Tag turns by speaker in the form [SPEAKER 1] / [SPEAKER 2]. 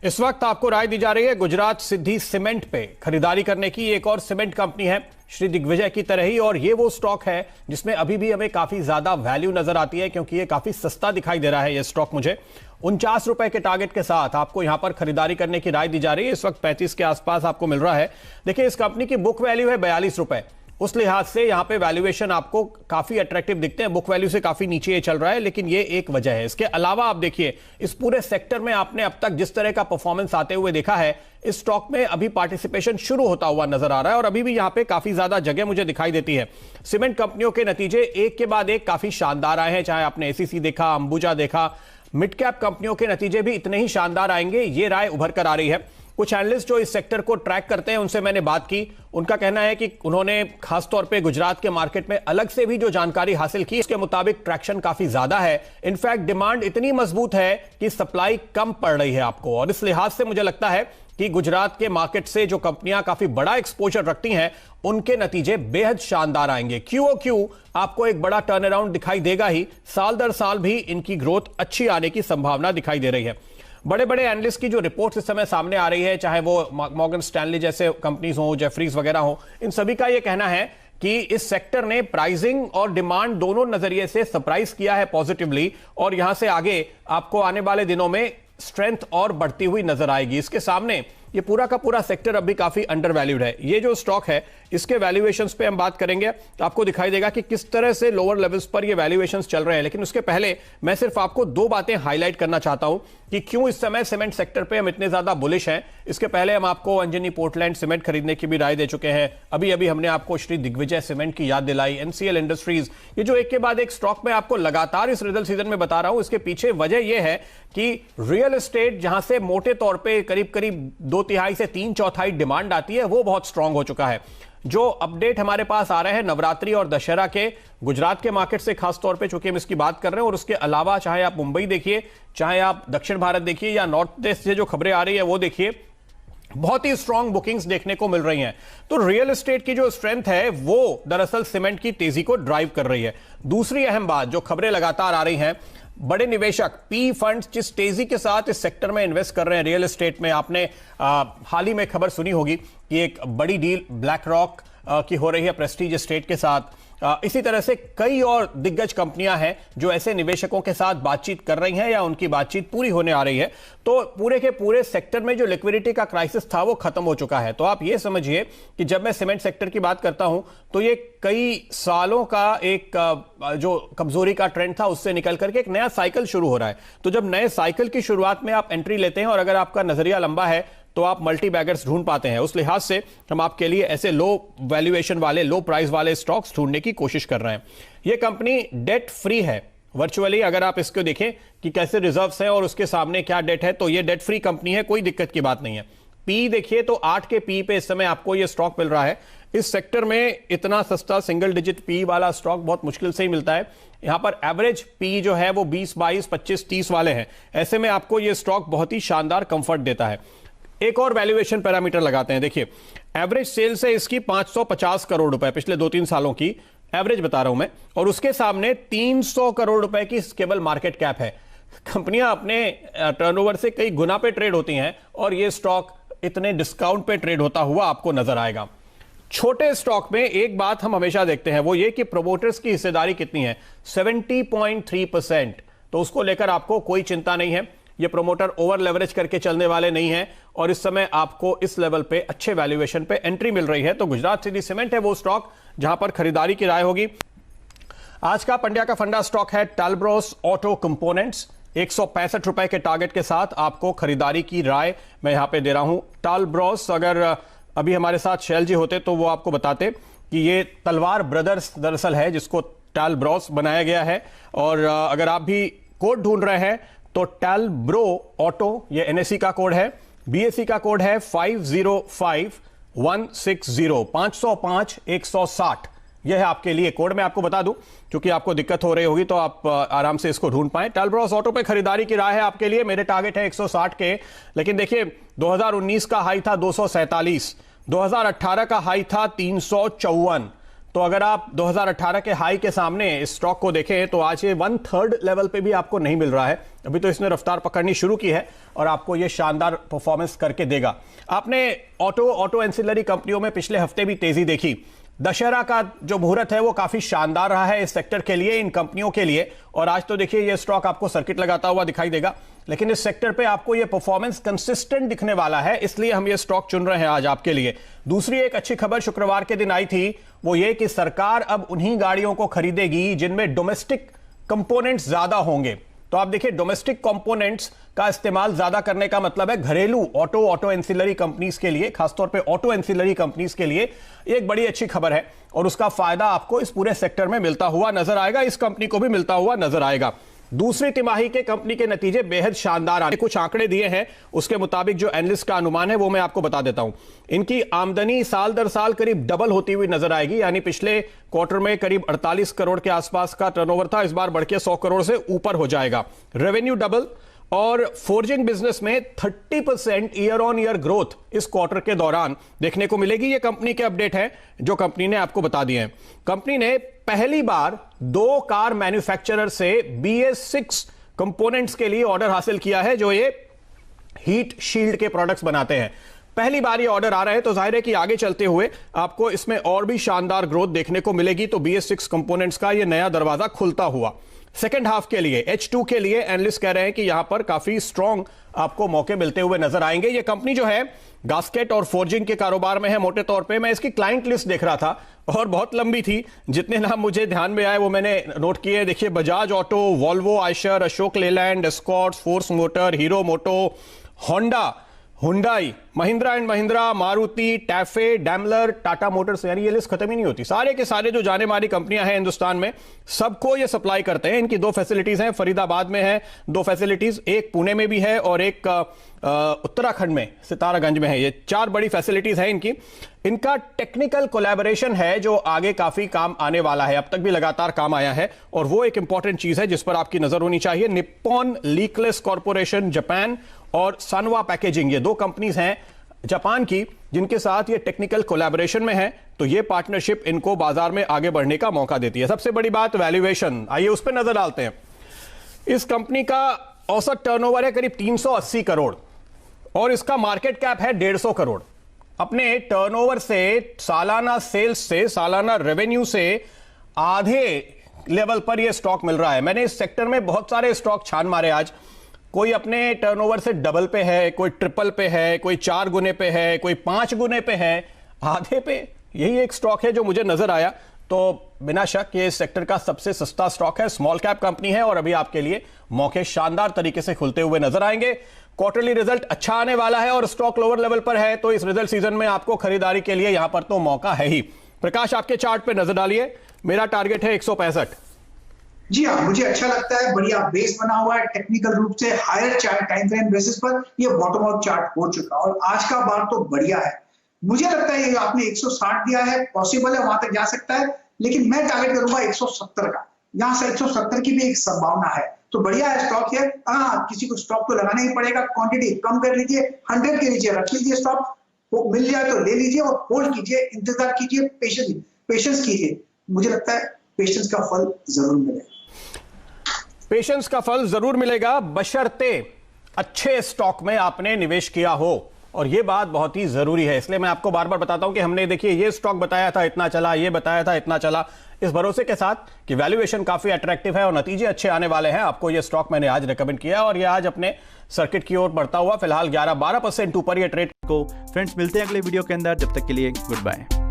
[SPEAKER 1] इस वक्त आपको राय दी जा रही है गुजरात सिद्धि सीमेंट पे खरीदारी करने की। एक और सीमेंट कंपनी है श्री दिग्विजय की तरह ही, और ये वो स्टॉक है जिसमें अभी भी हमें काफी ज्यादा वैल्यू नजर आती है, क्योंकि ये काफी सस्ता दिखाई दे रहा है। ये स्टॉक मुझे 49 रुपए के टारगेट के साथ आपको यहां पर खरीदारी करने की राय दी जा रही है। इस वक्त 35 के आसपास आपको मिल रहा है। देखिए, इस कंपनी की बुक वैल्यू है 42 रुपए। उस लिहाज से यहां पे वैल्यूएशन आपको काफी अट्रैक्टिव दिखते हैं। बुक वैल्यू से काफी नीचे ये चल रहा है, लेकिन ये एक वजह है। इसके अलावा आप देखिए, इस पूरे सेक्टर में आपने अब तक जिस तरह का परफॉर्मेंस आते हुए देखा है, इस स्टॉक में अभी पार्टिसिपेशन शुरू होता हुआ नजर आ रहा है और अभी भी यहां पे काफी ज्यादा जगह मुझे दिखाई देती है। सीमेंट कंपनियों के नतीजे एक के बाद एक काफी शानदार आए हैं। चाहे आपने एसीसी देखा, अंबुजा देखा, मिड कैप कंपनियों के नतीजे भी इतने ही शानदार आएंगे, ये राय उभर कर आ रही है। कुछ एनालिस्ट जो इस सेक्टर को ट्रैक करते हैं, उनसे मैंने बात की। उनका कहना है कि उन्होंने खासतौर पे गुजरात के मार्केट में अलग से भी जो जानकारी हासिल की, इसके मुताबिक ट्रैक्शन काफी ज्यादा है। इनफैक्ट डिमांड इतनी मजबूत है कि सप्लाई कम पड़ रही है आपको, और इस लिहाज से मुझे लगता है कि गुजरात के मार्केट से जो कंपनियां काफी बड़ा एक्सपोजर रखती हैं, उनके नतीजे बेहद शानदार आएंगे। क्यूओक्यू आपको एक बड़ा टर्न अराउंड दिखाई देगा ही, साल दर साल भी इनकी ग्रोथ अच्छी आने की संभावना दिखाई दे रही है। बड़े बड़े एनालिस्ट की जो रिपोर्ट्स इस समय सामने आ रही है, चाहे वो मॉर्गन स्टैनली जैसे कंपनीज हो, जेफरीज वगैरह हो, इन सभी का यह कहना है कि इस सेक्टर ने प्राइसिंग और डिमांड दोनों नजरिए से सरप्राइज किया है पॉजिटिवली, और यहां से आगे आपको आने वाले दिनों में स्ट्रेंथ और बढ़ती हुई नजर आएगी। इसके सामने ये पूरा का पूरा सेक्टर अभी काफी अंडर वैल्यूड है। ये जो स्टॉक है, इसके वैल्यूएशंस पे हम बात करेंगे तो आपको दिखाई देगा कि किस तरह से लोअर लेवल्स पर ये वैल्यूएशंस चल रहे हैं। लेकिन उसके पहले मैं सिर्फ आपको दो बातें हाईलाइट करना चाहता हूं कि क्यों इस समय सीमेंट सेक्टर पे हम इतने ज्यादा बुलिश हैं। इसके पहले हम आपको अंजनी पोर्टलैंड सीमेंट खरीदने की भी राय दे चुके हैं। अभी अभी हमने आपको श्री दिग्विजय सीमेंट की याद दिलाई, एनसीएल इंडस्ट्रीज। ये जो एक के बाद एक स्टॉक में आपको लगातार इस रिजल्ट सीजन में बता रहा हूं, इसके पीछे वजह यह है कि रियल एस्टेट, जहां से मोटे तौर पर करीब करीब 2/3 से 3/4 डिमांड आती है, वो बहुत स्ट्रांग हो चुका है। जो अपडेट हमारे पास आ रहे हैं नवरात्रि और दशहरा के, गुजरात के मार्केट से खास तौर पे चूंकि हम इसकी बात कर रहे हैं, और उसके अलावा चाहे आप मुंबई देखिए, चाहे आप दक्षिण भारत देखिए, या नॉर्थ ईस्ट से जो खबरें आ रही है वो देखिए, बहुत ही स्ट्रांग बुकिंग्स देखने को मिल रही हैं। तो रियल एस्टेट की जो स्ट्रेंथ है, वो दरअसल सीमेंट की तेजी को ड्राइव कर रही है। दूसरी अहम बात, जो खबरें लगातार आ रही हैं, बड़े निवेशक पी फंड्स जिस तेजी के साथ इस सेक्टर में इन्वेस्ट कर रहे हैं रियल एस्टेट में, आपने हाल ही में खबर सुनी होगी कि एक बड़ी डील ब्लैक रॉक की हो रही है प्रेस्टीज एस्टेट के साथ। इसी तरह से कई और दिग्गज कंपनियां हैं जो ऐसे निवेशकों के साथ बातचीत कर रही हैं या उनकी बातचीत पूरी होने आ रही है। तो पूरे के पूरे सेक्टर में जो लिक्विडिटी का क्राइसिस था वो खत्म हो चुका है। तो आप ये समझिए कि जब मैं सीमेंट सेक्टर की बात करता हूं, तो ये कई सालों का एक जो कमजोरी का ट्रेंड था, उससे निकल करके एक नया साइकिल शुरू हो रहा है। तो जब नए साइकिल की शुरुआत में आप एंट्री लेते हैं और अगर आपका नजरिया लंबा है, तो आप मल्टी बैगर्स ढूंढ पाते हैं। उस लिहाज से हम आपके लिए ऐसे लो वैल्यूएशन वाले, लो प्राइस वाले स्टॉक्स ढूंढने की कोशिश कर रहे हैं। यह कंपनी डेट फ्री है वर्चुअली। अगर आप इसको देखें कि कैसे रिजर्व्स हैं और उसके सामने क्या डेट है, तो यह डेट फ्री कंपनी है, कोई दिक्कत की बात नहीं है। पी देखिए तो 8 के पी पे इस समय आपको यह स्टॉक मिल रहा है। इस सेक्टर में इतना सस्ता सिंगल डिजिट पी वाला स्टॉक बहुत मुश्किल से ही मिलता है। यहां पर एवरेज पी जो है वो 20, 22, 25, 30 वाले हैं। ऐसे में आपको यह स्टॉक बहुत ही शानदार कंफर्ट देता है। एक और वैल्यूएशन पैरामीटर लगाते हैं। देखिए, एवरेज सेल्स है इसकी 550 करोड़ रुपए, पिछले 2-3 सालों की एवरेज बता रहा हूं मैं, और उसके सामने 300 करोड़ रुपए की केवल मार्केट कैप है। कंपनियां अपने टर्नओवर से कई गुना पे ट्रेड होती हैं, और यह स्टॉक इतने डिस्काउंट पे ट्रेड होता हुआ आपको नजर आएगा। छोटे स्टॉक में एक बात हम हमेशा देखते हैं, वो ये कि प्रोमोटर्स की हिस्सेदारी कितनी है, 70.3%। तो उसको लेकर आपको कोई चिंता नहीं है। ये प्रोमोटर ओवर लेवरेज करके चलने वाले नहीं हैं, और इस समय आपको इस लेवल पे अच्छे वैल्यूएशन पे एंट्री मिल रही है। तो गुजरात सिटी सीमेंट है वो स्टॉक जहां पर खरीदारी की राय होगी। आज का पंड्या का फंडा स्टॉक है टालब्रोस ऑटो कंपोनेंट्स। 165 रुपए के टारगेट के साथ आपको खरीदारी की राय मैं यहां पे दे रहा हूं। टालब्रोस, अगर अभी हमारे साथ शैल जी होते तो वो आपको बताते कि ये तलवार ब्रदर्स दरअसल है जिसको टालब्रोस बनाया गया है। और अगर आप भी कोड ढूंढ रहे हैं तो टालब्रो ऑटो, ये एनएससी का कोड है, बीएससी का कोड है 505160, 505-160। यह है आपके लिए कोड। मैं आपको बता दूं, क्योंकि आपको दिक्कत हो रही होगी तो आप आराम से इसको ढूंढ पाएं। टालब्रोस ऑटो पे खरीदारी की राय है आपके लिए। मेरे टारगेट है 160 के, लेकिन देखिए 2019 का हाई था 247, 2018 का हाई था 354, तो अगर आप 2018 के हाई के सामने इस स्टॉक को देखें तो आज ये 1/3 लेवल पे भी आपको नहीं मिल रहा है। अभी तो इसने रफ्तार पकड़नी शुरू की है और आपको ये शानदार परफॉर्मेंस करके देगा। आपने ऑटो एंसिलरी कंपनियों में पिछले हफ्ते भी तेजी देखी। दशहरा का जो मुहूर्त है वो काफी शानदार रहा है इस सेक्टर के लिए, इन कंपनियों के लिए, और आज तो देखिए ये स्टॉक आपको सर्किट लगाता हुआ दिखाई देगा। लेकिन इस सेक्टर पे आपको ये परफॉर्मेंस कंसिस्टेंट दिखने वाला है, इसलिए हम ये स्टॉक चुन रहे हैं आज आपके लिए। दूसरी एक अच्छी खबर शुक्रवार के दिन आई थी, वो ये कि सरकार अब उन्हीं गाड़ियों को खरीदेगी जिनमें डोमेस्टिक कंपोनेंट्स ज्यादा होंगे। तो आप देखिए, डोमेस्टिक कंपोनेंट्स का इस्तेमाल ज्यादा करने का मतलब है घरेलू ऑटो एंसिलरी कंपनीज के लिए, खासतौर पे ऑटो एंसिलरी कंपनीज के लिए एक बड़ी अच्छी खबर है और उसका फायदा आपको इस पूरे सेक्टर में मिलता हुआ नजर आएगा, इस कंपनी को भी मिलता हुआ नजर आएगा। दूसरी तिमाही के कंपनी के नतीजे बेहद शानदार आए। कुछ आंकड़े दिए हैं, उसके मुताबिक जो एनालिस्ट का अनुमान है वो मैं आपको बता देता हूं। इनकी आमदनी साल दर साल करीब डबल होती हुई नजर आएगी, यानी पिछले क्वार्टर में करीब 48 करोड़ के आसपास का टर्नओवर था, इस बार बढ़ के 100 करोड़ से ऊपर हो जाएगा। रेवेन्यू डबल और फोर्जिंग बिजनेस में 30% ईयर ऑन ईयर ग्रोथ इस क्वार्टर के दौरान देखने को मिलेगी। ये कंपनी के अपडेट हैं जो कंपनी ने आपको बता दिए हैं। कंपनी ने पहली बार 2 कार मैन्युफैक्चरर से BS6 कंपोनेंट्स के लिए ऑर्डर हासिल किया है, जो ये हीट शील्ड के प्रोडक्ट्स बनाते हैं। पहली बार ये ऑर्डर आ रहा है तो जाहिर है कि आगे चलते हुए आपको इसमें और भी शानदार ग्रोथ देखने को मिलेगी। तो BS6 कंपोनेंट्स का ये नया दरवाजा खुलता हुआ सेकेंड हाफ के लिए, H2 के लिए एनालिस्ट कह रहे हैं कि यहां पर काफी स्ट्रांग आपको मौके मिलते हुए नजर आएंगे। ये कंपनी जो है गास्केट और फोर्जिंग के कारोबार में है मोटे तौर पे। मैं इसकी क्लाइंट लिस्ट देख रहा था और बहुत लंबी थी, जितने नाम मुझे ध्यान में आए वो मैंने नोट किए। देखिए, Bajaj Auto, Volvo, Eicher, Ashok Leyland, Escorts, Force Motor, Hero Moto, Honda, Hyundai, Mahindra and Mahindra, Maruti, TAFE, Daimler, Tata Motors, यानी ये लिस्ट खत्म ही नहीं होती। सारे के सारे जो जाने मानी कंपनियां हैं हिंदुस्तान में, सबको ये सप्लाई करते हैं। इनकी 2 फैसिलिटीज हैं, फरीदाबाद में है 2 फैसिलिटीज, एक पुणे में भी है और एक उत्तराखंड में सितारागंज में है। ये 4 बड़ी फैसिलिटीज हैं इनकी। इनका टेक्निकल कोलैबोरेशन है जो आगे काफी काम आने वाला है, अब तक भी लगातार काम आया है, और वो एक इंपॉर्टेंट चीज है जिस पर आपकी नजर होनी चाहिए। निप्पॉन लीकलेस कॉर्पोरेशन जापान और सनवा पैकेजिंग, ये 2 कंपनीज हैं जापान की जिनके साथ ये टेक्निकल कोलैबोरेशन में है। तो ये पार्टनरशिप इनको बाजार में आगे बढ़ने का मौका देती है। सबसे बड़ी बात वैल्यूएशन, आइए उस पर नजर डालते हैं। इस कंपनी का औसत टर्नओवर है करीब 380 करोड़ और इसका मार्केट कैप है 150 करोड़। अपने टर्नओवर से, सालाना सेल्स से, सालाना रेवेन्यू से आधे लेवल पर यह स्टॉक मिल रहा है। मैंने इस सेक्टर में बहुत सारे स्टॉक छान मारे आज, कोई अपने टर्नओवर से डबल पे है, कोई ट्रिपल पे है, कोई 4 गुने पे है, कोई 5 गुने पे है, आधे पे। यही एक स्टॉक है जो मुझे नजर आया। तो बिना शक ये इस सेक्टर का सबसे सस्ता स्टॉक है, स्मॉल कैप कंपनी है और अभी आपके लिए मौके शानदार तरीके से खुलते हुए नजर आएंगे। क्वार्टरली रिजल्ट अच्छा आने वाला है और स्टॉक लोअर लेवल पर है, तो इस रिजल्ट सीजन में आपको खरीदारी के लिए यहां पर तो मौका है ही। प्रकाश, आपके चार्ट पे नजर डालिए, मेरा टारगेट है 165।
[SPEAKER 2] जी हाँ, मुझे अच्छा लगता है, बढ़िया बेस बना हुआ है, टेक्निकल रूप से higher chart time frame basis पर ये बॉटम आउट चार्ट हो चुका और आज का बार तो बढ़िया है। मुझे लगता है ये आपने 160 दिया है, पॉसिबल है वहां तक जा सकता है, लेकिन मैं टारगेट करूंगा 170 का। यहाँ से 170 की भी एक संभावना है, तो बढ़िया है स्टॉक है। हाँ, किसी को स्टॉक तो लगाना ही पड़ेगा, क्वांटिटी कम कर लीजिए, 100 के नीचे रख लीजिए स्टॉक, वो मिल जाए तो ले लीजिए और होल्ड कीजिए, इंतजार कीजिए, पेशेंस कीजिए। मुझे लगता है पेशेंस का फल जरूर मिलेगा।
[SPEAKER 1] पेशेंस का फल जरूर मिलेगा, बशर्ते अच्छे स्टॉक में आपने निवेश किया हो, और यह बात बहुत ही जरूरी है। इसलिए मैं आपको बार बार बताता हूं कि हमने देखिए ये स्टॉक बताया था इतना चला, ये बताया था इतना चला, इस भरोसे के साथ कि वैल्यूएशन काफी अट्रैक्टिव है और नतीजे अच्छे आने वाले हैं। आपको ये स्टॉक मैंने आज रेकमेंड किया और ये आज अपने सर्किट की ओर बढ़ता हुआ फिलहाल 11-12% ऊपर ये ट्रेड
[SPEAKER 3] को। फ्रेंड्स, मिलते हैं अगले वीडियो के अंदर, जब तक के लिए गुड बाय।